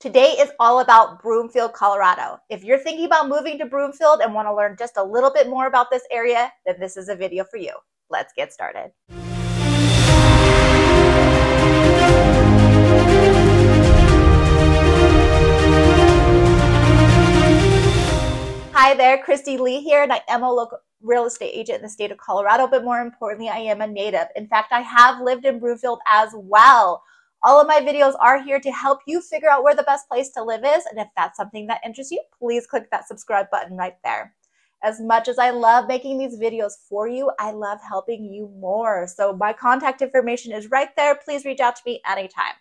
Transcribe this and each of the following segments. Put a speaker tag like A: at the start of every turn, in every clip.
A: Today is all about Broomfield, Colorado. If you're thinking about moving to Broomfield and want to learn just a little bit more about this area, then this is a video for you. Let's get started. Hi there, Kristy Lee here, and I am a local real estate agent in the state of Colorado, but more importantly, I am a native. In fact, I have lived in Broomfield as well. All of my videos are here to help you figure out where the best place to live is, and if that's something that interests you, please click that subscribe button right there. As much as I love making these videos for you, I love helping you more. So my contact information is right there. Please reach out to me anytime.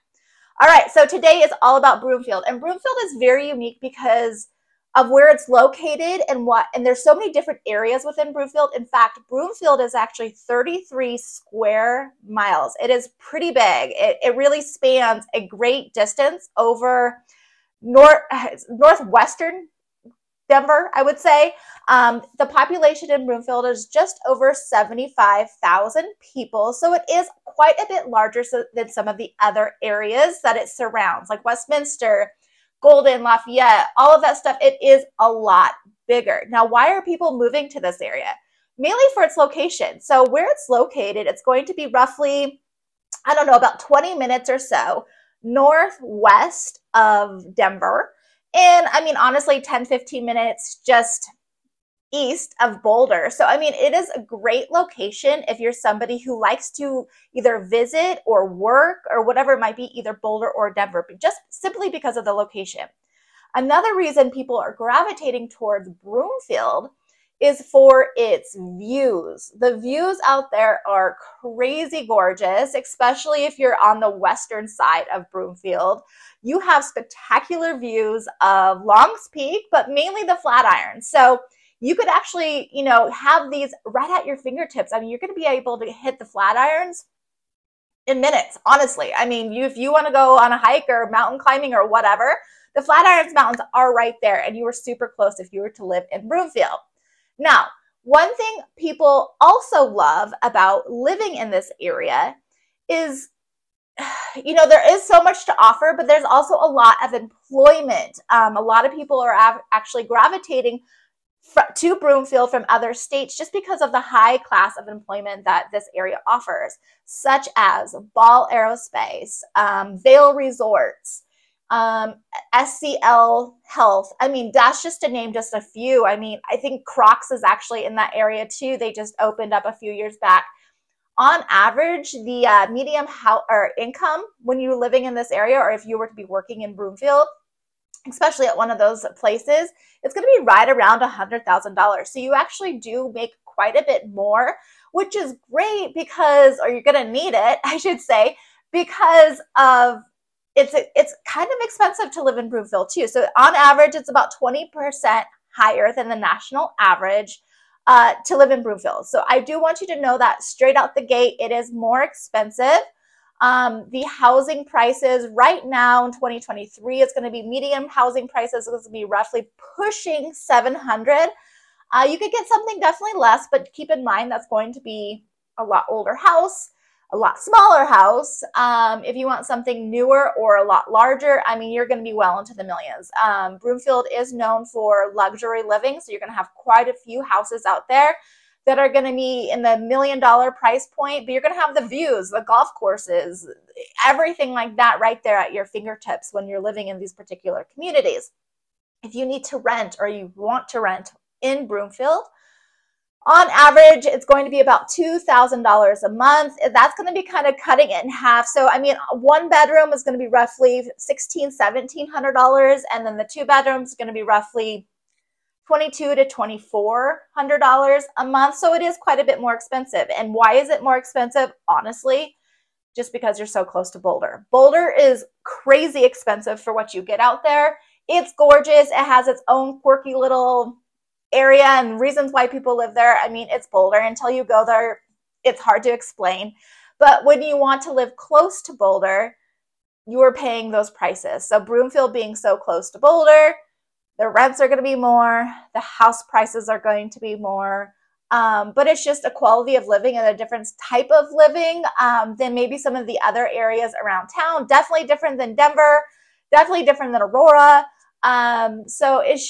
A: All right, so today is all about Broomfield, and Broomfield is very unique because of where it's located and there's so many different areas within Broomfield. In fact, Broomfield is actually 33 square miles. It is pretty big. It really spans a great distance over northwestern Denver, I would say. The population in Broomfield is just over 75,000 people. So it is quite a bit larger than some of the other areas that it surrounds, like Westminster, Golden, Lafayette, all of that stuff. It is a lot bigger. Now, why are people moving to this area? Mainly for its location. So where it's located, it's going to be roughly, I don't know, about 20 minutes or so northwest of Denver. And I mean, honestly, 10, 15 minutes just east of Boulder. So, I mean, it is a great location if you're somebody who likes to either visit or work or whatever it might be, either Boulder or Denver, but just simply because of the location. Another reason people are gravitating towards Broomfield is for its views. The views out there are crazy gorgeous, especially if you're on the western side of Broomfield. You have spectacular views of Long's Peak, but mainly the Flatirons. So you could actually, have these right at your fingertips. I mean, you're going to be able to hit the Flatirons in minutes, honestly. I mean, if you want to go on a hike or mountain climbing or whatever, the Flatirons Mountains are right there, and you are super close if you were to live in Broomfield. Now, one thing people also love about living in this area is, there is so much to offer, but there's also a lot of employment. A lot of people are actually gravitating to Broomfield from other states just because of the high class of employment that this area offers, such as Ball Aerospace, Vail Resorts, SCL Health. I mean, that's just to name just a few. I mean, I think Crocs is actually in that area too. They just opened up a few years back. On average, the median income when you're living in this area, or if you were to be working in Broomfield, especially at one of those places, it's going to be right around $100,000. So you actually do make quite a bit more, which is great because, or you're going to need it, I should say, because of it's kind of expensive to live in Broomfield too. So on average, it's about 20% higher than the national average to live in Broomfield. So I do want you to know that straight out the gate, it is more expensive. The housing prices right now in 2023, it's going to be median housing prices. It's going to be roughly pushing $700. You could get something definitely less, but keep in mind that's going to be a lot older house, a lot smaller house. If you want something newer or a lot larger, I mean, you're going to be well into the millions. Broomfield is known for luxury living, so you're going to have quite a few houses out there that are going to be in the $1 million price point, but you're going to have the views, the golf courses, everything like that right there at your fingertips when you're living in these particular communities. If you need to rent or you want to rent in Broomfield, on average, it's going to be about $2,000 a month. That's going to be kind of cutting it in half. So, I mean, one bedroom is going to be roughly $1,600, $1,700, and then the two bedrooms is going to be roughly $2,200 to $2,400 a month. So it is quite a bit more expensive. And why is it more expensive? Honestly, just because you're so close to Boulder. Boulder is crazy expensive for what you get out there. It's gorgeous. It has its own quirky little area and reasons why people live there. I mean, it's Boulder. Until you go there, it's hard to explain. But when you want to live close to Boulder, you are paying those prices. So Broomfield being so close to Boulder, the rents are going to be more, the house prices are going to be more, but it's just a quality of living and a different type of living than maybe some of the other areas around town. Definitely different than Denver. definitely different than Aurora. So it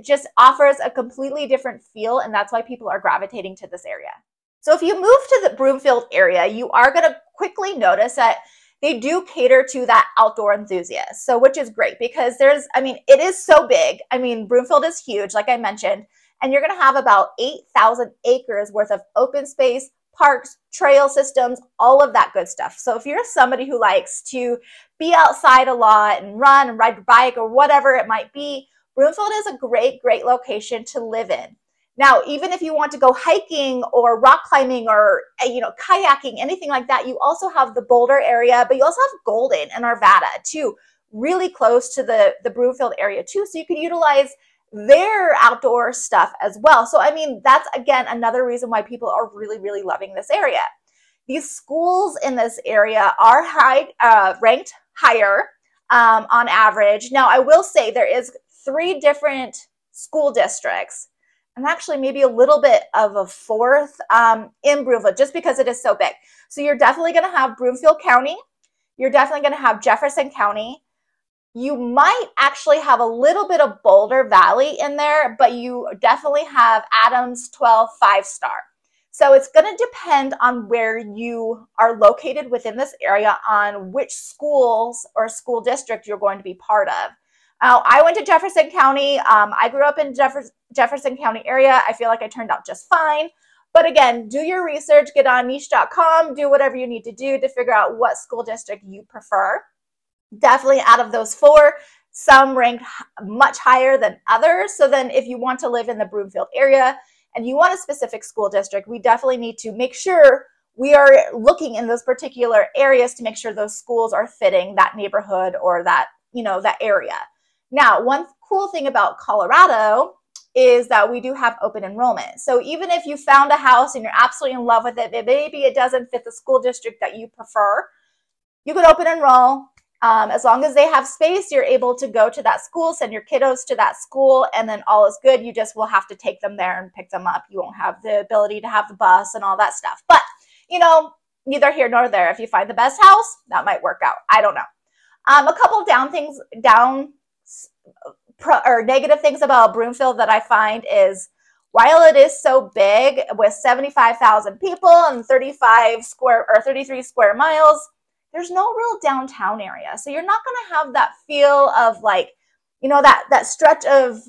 A: just offers a completely different feel, and that's why people are gravitating to this area. So if you move to the Broomfield area, you are going to quickly notice that they do cater to that outdoor enthusiast. So which is great because it is so big. I mean, Broomfield is huge, like I mentioned, and you're going to have about 8,000 acres worth of open space, parks, trail systems, all of that good stuff. So if you're somebody who likes to be outside a lot and run and ride your bike or whatever it might be, Broomfield is a great, great location to live in. Now, even if you want to go hiking or rock climbing or, kayaking, anything like that, you also have the Boulder area, but you also have Golden and Arvada too, really close to the Broomfield area too. So you can utilize their outdoor stuff as well. So, that's again, another reason why people are really, really loving this area. These schools in this area are ranked higher on average. Now, I will say there is 3 different school districts, and actually maybe a little bit of a 4th in Broomfield, just because it is so big. So you're definitely going to have Broomfield County. You're definitely going to have Jefferson County. You might actually have a little bit of Boulder Valley in there, but you definitely have Adams 12 5-star. So it's going to depend on where you are located within this area on which schools or school district you're going to be part of. I went to Jefferson County. I grew up in Jefferson County area. I feel like I turned out just fine. But again, do your research, get on niche.com, do whatever you need to do to figure out what school district you prefer. Definitely out of those 4, some ranked much higher than others. So then if you want to live in the Broomfield area and you want a specific school district, we definitely need to make sure we are looking in those particular areas to make sure those schools are fitting that neighborhood or that, that area. Now, one cool thing about Colorado is that we do have open enrollment. So even if you found a house and you're absolutely in love with it, but maybe it doesn't fit the school district that you prefer, you could open enroll. As long as they have space, you're able to go to that school, send your kiddos to that school, and then all is good. You just will have to take them there and pick them up. You won't have the ability to have the bus and all that stuff. But, neither here nor there. If you find the best house, that might work out. I don't know. A couple negative things about Broomfield that I find is while it is so big with 75,000 people and 33 square miles, there's no real downtown area. So you're not going to have that feel of that stretch of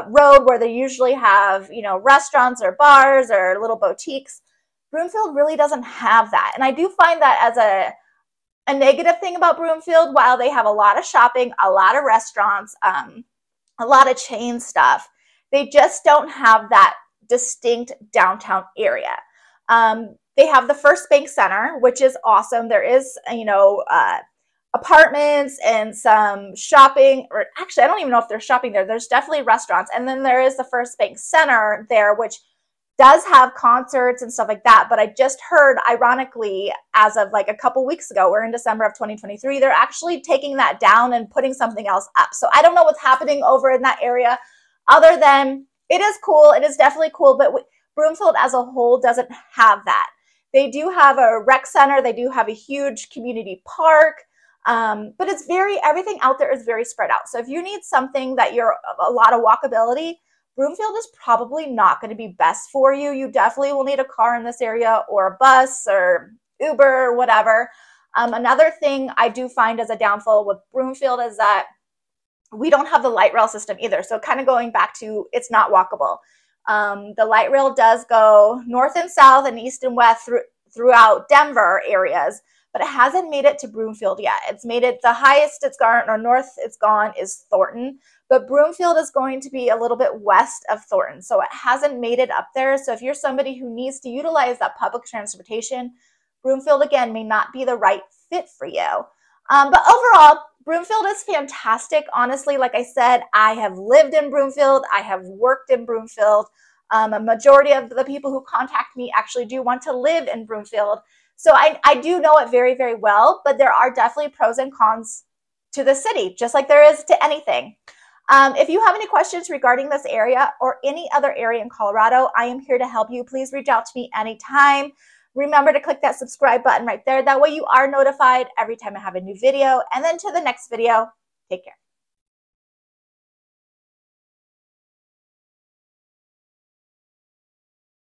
A: road where they usually have, restaurants or bars or little boutiques. Broomfield really doesn't have that. And I do find that as a negative thing about Broomfield, while they have a lot of shopping, a lot of restaurants, a lot of chain stuff, they just don't have that distinct downtown area. They have the First Bank Center, which is awesome. There is, apartments and some shopping, or actually, I don't even know if there's shopping there. There's definitely restaurants. And then there is the First Bank Center there, which does have concerts and stuff like that. But I just heard, ironically, as of like a couple weeks ago, we're in December of 2023, they're actually taking that down and putting something else up. So I don't know what's happening over in that area other than it is cool. It is definitely cool. But Broomfield as a whole doesn't have that. They do have a rec center. They do have a huge community park. But everything out there is very spread out. So if you need something that you're a lot of walkability, Broomfield is probably not going to be best for you. You definitely will need a car in this area or a bus or Uber or whatever. Another thing I do find as a downfall with Broomfield is that we don't have the light rail system either. So kind of going back to it's not walkable. The light rail does go north and south and east and west throughout Denver areas, but it hasn't made it to Broomfield yet. It's made it the highest it's gone or north it's gone is Thornton, but Broomfield is going to be a little bit west of Thornton. So it hasn't made it up there. So if you're somebody who needs to utilize that public transportation, Broomfield again may not be the right fit for you. But overall, Broomfield is fantastic. Honestly, like I said, I have lived in Broomfield. I have worked in Broomfield. A majority of the people who contact me actually do want to live in Broomfield. So I do know it very, very well, but there are definitely pros and cons to the city, just like there is to anything. If you have any questions regarding this area or any other area in Colorado, I am here to help you. Please reach out to me anytime. Remember to click that subscribe button right there. That way you are notified every time I have a new video. And then to the next video. Take care.